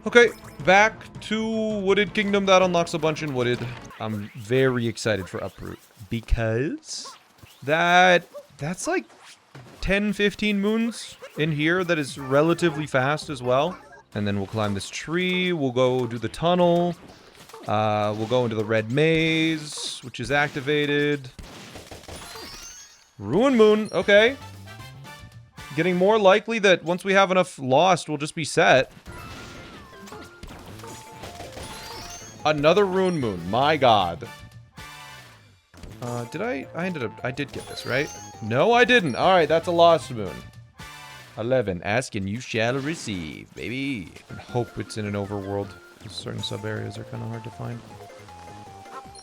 Okay, back to Wooded Kingdom. That unlocks a bunch in Wooded. I'm very excited for Uproot. Because... That's like 10, 15 moons in here that is relatively fast as well. And then we'll climb this tree. We'll go do the tunnel. We'll go into the red maze, which is activated. Ruin Moon. Okay. Getting more likely that once we have enough Lost, we'll just be set. Another Ruin Moon. My god. I did get this, right? No, I didn't. All right, that's a lost moon. 11. Ask and you shall receive, baby. I hope it's in an overworld. Certain sub areas are kind of hard to find.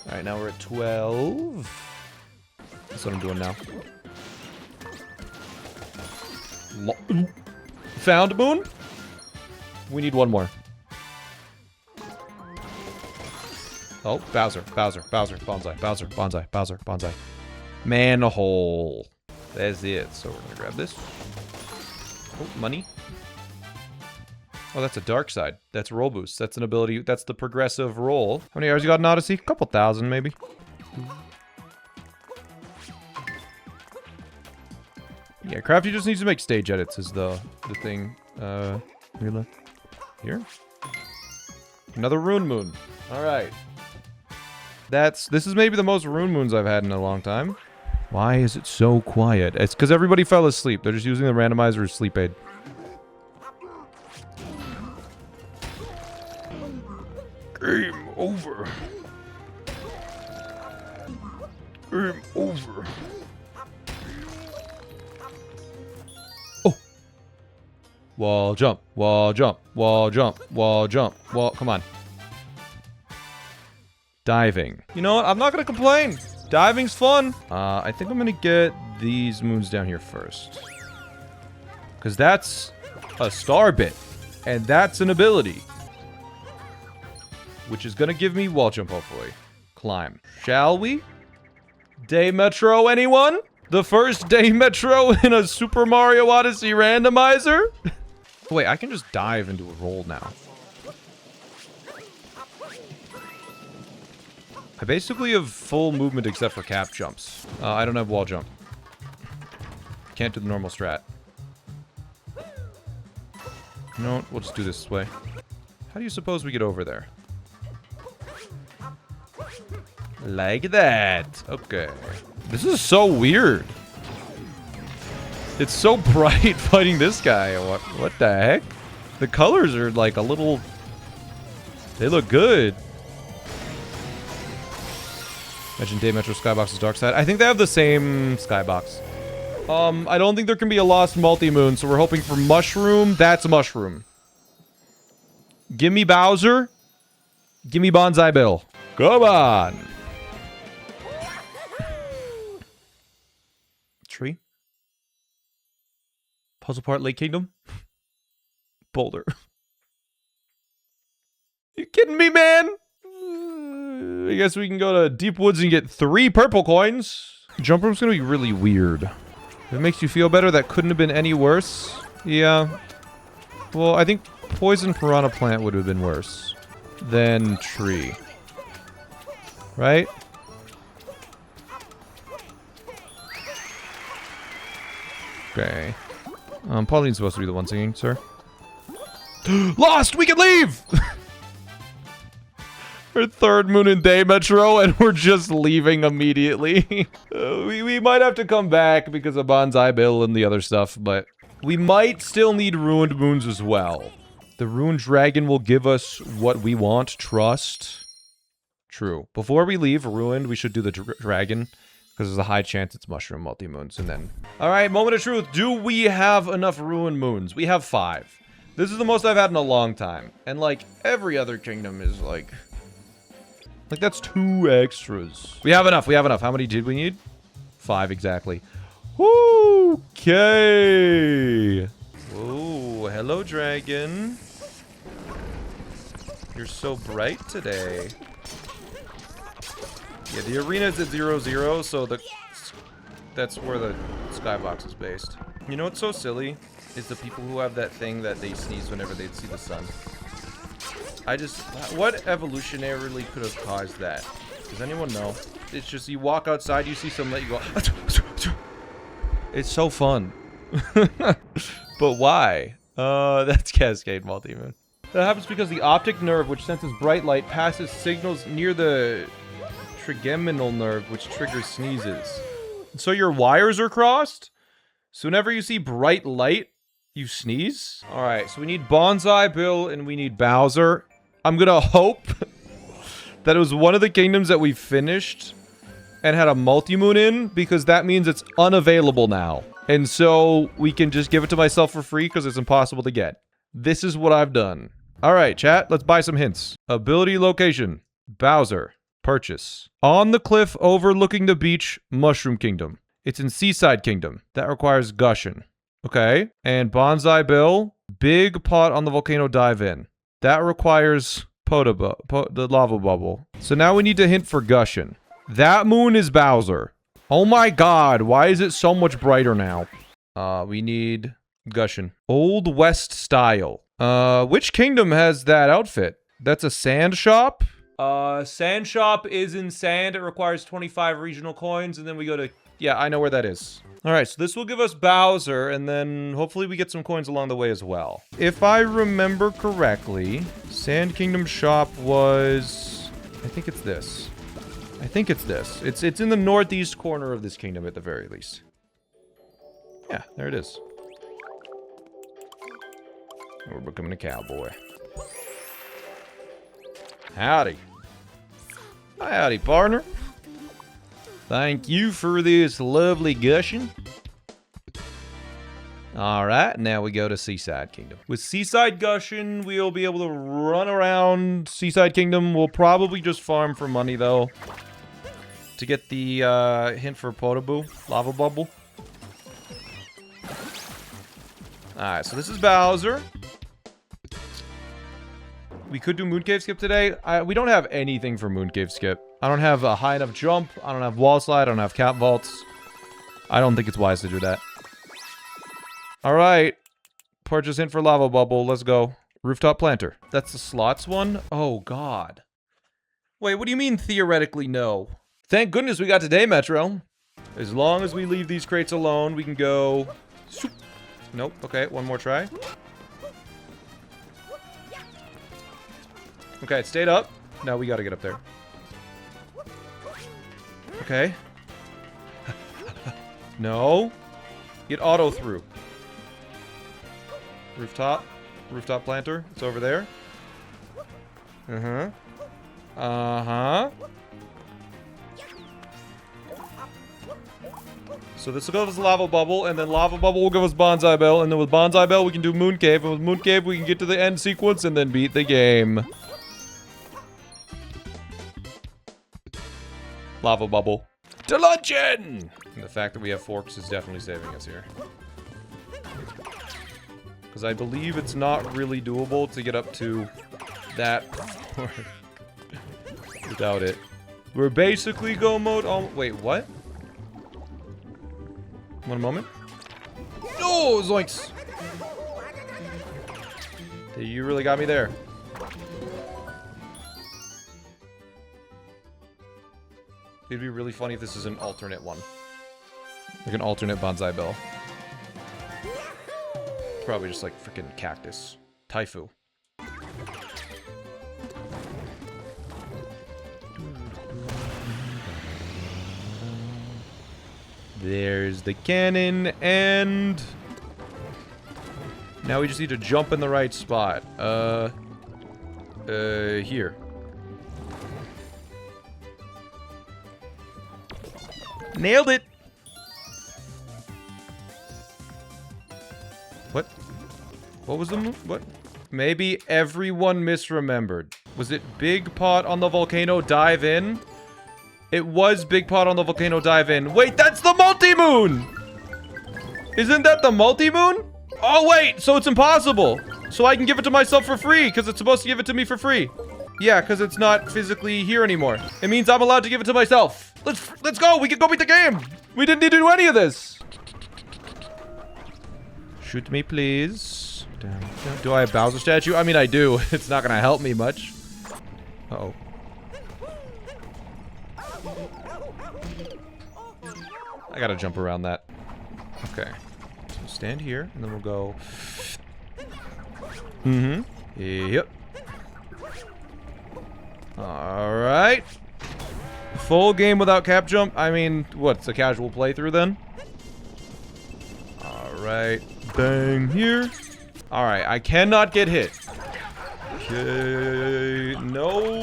All right, now we're at 12. That's what I'm doing now. Found moon? We need one more. Oh, Bowser, Bowser, Bowser, Bonsai, Bowser, Bonsai, Bowser, Bonsai. Manhole. That's it. So we're gonna grab this. Oh, money. Oh, that's a dark side. That's roll boost. That's an ability. That's the progressive roll. How many hours you got in Odyssey? A couple thousand, maybe. Yeah, Crafty just needs to make stage edits is the thing. Here, here. Another rune moon. All right. This is maybe the most rune moons I've had in a long time. Why is it so quiet? It's because everybody fell asleep. They're just using the randomizer as sleep aid. Game over. Game over. Oh. Wall jump, wall jump, wall jump, wall jump, wall. Come on. Diving. You know what? I'm not going to complain. Diving's fun. I think I'm going to get these moons down here first. Because that's a star bit. And that's an ability. Which is going to give me wall jump, hopefully. Climb. Shall we? Day Metro, anyone? The first Day Metro in a Super Mario Odyssey randomizer? Wait, I can just dive into a roll now. I basically have full movement except for cap jumps. I don't have wall jump. Can't do the normal strat. No, we'll just do this way. How do you suppose we get over there? Like that. Okay. This is so weird. It's so bright fighting this guy. What the heck? The colors are like a little... They look good. Imagine Day Metro Skybox's Dark Side. I think they have the same Skybox. I don't think there can be a lost multi-moon, so we're hoping for Mushroom. That's a Mushroom. Gimme Bowser. Gimme Bonsai Bill. Come on. Tree. Puzzle part Lake Kingdom. Boulder. You kidding me, man? I guess we can go to Deep Woods and get 3 purple coins. Jump room's gonna be really weird. If it makes you feel better, that couldn't have been any worse. Yeah. Well, I think Poison Piranha Plant would have been worse than Tree. Right? Okay. Pauline's supposed to be the one singing, sir. Lost! We can leave! Our third moon in Day Metro, and we're just leaving immediately. We might have to come back because of Bonsai Bill and the other stuff, but we might still need Ruined Moons as well. The Ruined Dragon will give us what we want. Trust. True. Before we leave Ruined, we should do the Dragon, because there's a high chance it's Mushroom Multi-Moons, and then... Alright, moment of truth. Do we have enough Ruined Moons? We have 5. This is the most I've had in a long time. And, like, every other kingdom is, like... Like, that's 2 extras. We have enough. We have enough. How many did we need? 5, exactly. Okay. Whoa. Hello, dragon. You're so bright today. Yeah, the arena's at 0-0, so that's where the skybox is based. You know what's so silly? Is the people who have that thing that they sneeze whenever they see the sun. What evolutionarily could have caused that? Does anyone know? It's just you walk outside, you see something, you go... It's so fun. But why? That's Cascade Multi-Moon. That happens because the optic nerve, which senses bright light, passes signals near the trigeminal nerve, which triggers sneezes. So your wires are crossed? So whenever you see bright light, you sneeze? Alright, so we need Bonsai Bill and we need Bowser. I'm gonna hope that it was one of the kingdoms that we finished and had a multi-moon in because that means it's unavailable now. And so we can just give it to myself for free because it's impossible to get. This is what I've done. All right, chat, let's buy some hints. Ability location, Bowser, purchase. On the cliff overlooking the beach, Mushroom Kingdom. It's in Seaside Kingdom. That requires Gushin. Okay, and Bonsai Bill, big pot on the volcano dive in. That requires the lava bubble. So now we need to hint for Gushin. That moon is Bowser. Oh my god, why is it so much brighter now? We need Gushin. Old West style. Which kingdom has that outfit? That's a sand shop? Sand shop is in sand. It requires 25 regional coins, and then we go to... Yeah, I know where that is. Alright, so this will give us Bowser, and then hopefully we get some coins along the way as well. If I remember correctly, Sand Kingdom shop was... I think it's this. It's in the northeast corner of this kingdom at the very least. Yeah, there it is. We're becoming a cowboy. Howdy. Howdy, partner. Thank you for this lovely gushing. Alright, now we go to Seaside Kingdom. With Seaside Gushin, we'll be able to run around Seaside Kingdom. We'll probably just farm for money, though. To get the hint for Potable, Lava Bubble. Alright, so this is Bowser. We could do Moon Cave Skip today. We don't have anything for Moon Cave Skip. I don't have a high enough jump. I don't have wall slide. I don't have cap vaults. I don't think it's wise to do that. Alright. Purchase hint for Lava Bubble. Let's go. Rooftop Planter. That's the slots one? Oh, God. Wait, what do you mean theoretically no? Thank goodness we got today, Metro. As long as we leave these crates alone, we can go... Nope. Okay, one more try. Okay, it stayed up. Now we gotta get up there. Okay. No. It auto through. Rooftop. Rooftop planter. It's over there. Uh-huh. Uh-huh. So this will give us Lava Bubble, and then Lava Bubble will give us Bonsai Bell, and then with Bonsai Bell we can do Moon Cave, and with Moon Cave we can get to the end sequence and then beat the game. Lava Bubble. To luncheon! And the fact that we have forks is definitely saving us here. Because I believe it's not really doable to get up to that without it. We're basically go mode on... Wait, what? One moment. No, zoinks! You really got me there. It'd be really funny if this is an alternate one. Like an alternate Bonsai Bell. Probably just like freaking cactus. Taifu. There's the cannon, and... Now we just need to jump in the right spot. Here. Nailed it! What? What was the move? What? Maybe everyone misremembered. Was it Big Pot on the volcano dive in? It was Big Pot on the volcano dive in. Wait, that's the multi-moon! Isn't that the multi-moon? Oh, wait, so it's impossible. So I can give it to myself for free, because it's supposed to give it to me for free. Yeah, because it's not physically here anymore. It means I'm allowed to give it to myself. Let's go. We can go beat the game. We didn't need to do any of this. Shoot me, please. Do I have Bowser statue? I mean, I do. It's not going to help me much. Uh-oh. I got to jump around that. Okay. So stand here, and then we'll go... Mm-hmm. Yep. Alright. Full game without cap jump? I mean, what's a casual playthrough then? Alright. Bang here. Alright, I cannot get hit. Okay. No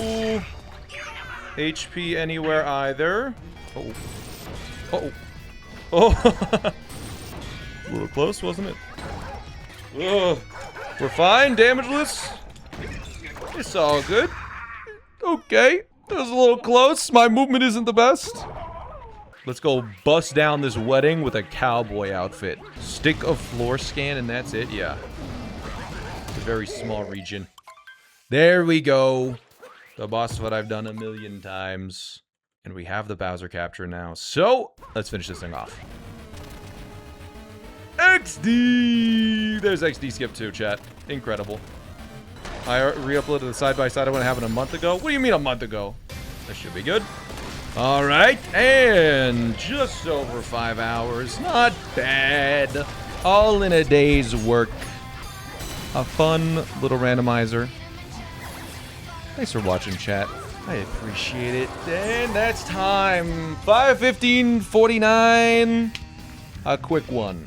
HP anywhere either. Uh-oh. Uh-oh. Oh. A little close, wasn't it? Ugh. We're fine, damageless. It's all good. Okay. That was a little close. My movement isn't the best. Let's go bust down this wedding with a cowboy outfit. Stick of floor scan and that's it? Yeah. It's a very small region. There we go. The boss fight I've done 1,000,000 times. And we have the Bowser capture now. So, let's finish this thing off. XD! There's XD skip too, chat. Incredible. I re-uploaded the side-by-side I went having a month ago. What do you mean a month ago? That should be good. Alright, and just over 5 hours. Not bad. All in a day's work. A fun little randomizer. Thanks for watching, chat. I appreciate it. And that's time. 5:15:49. A quick one.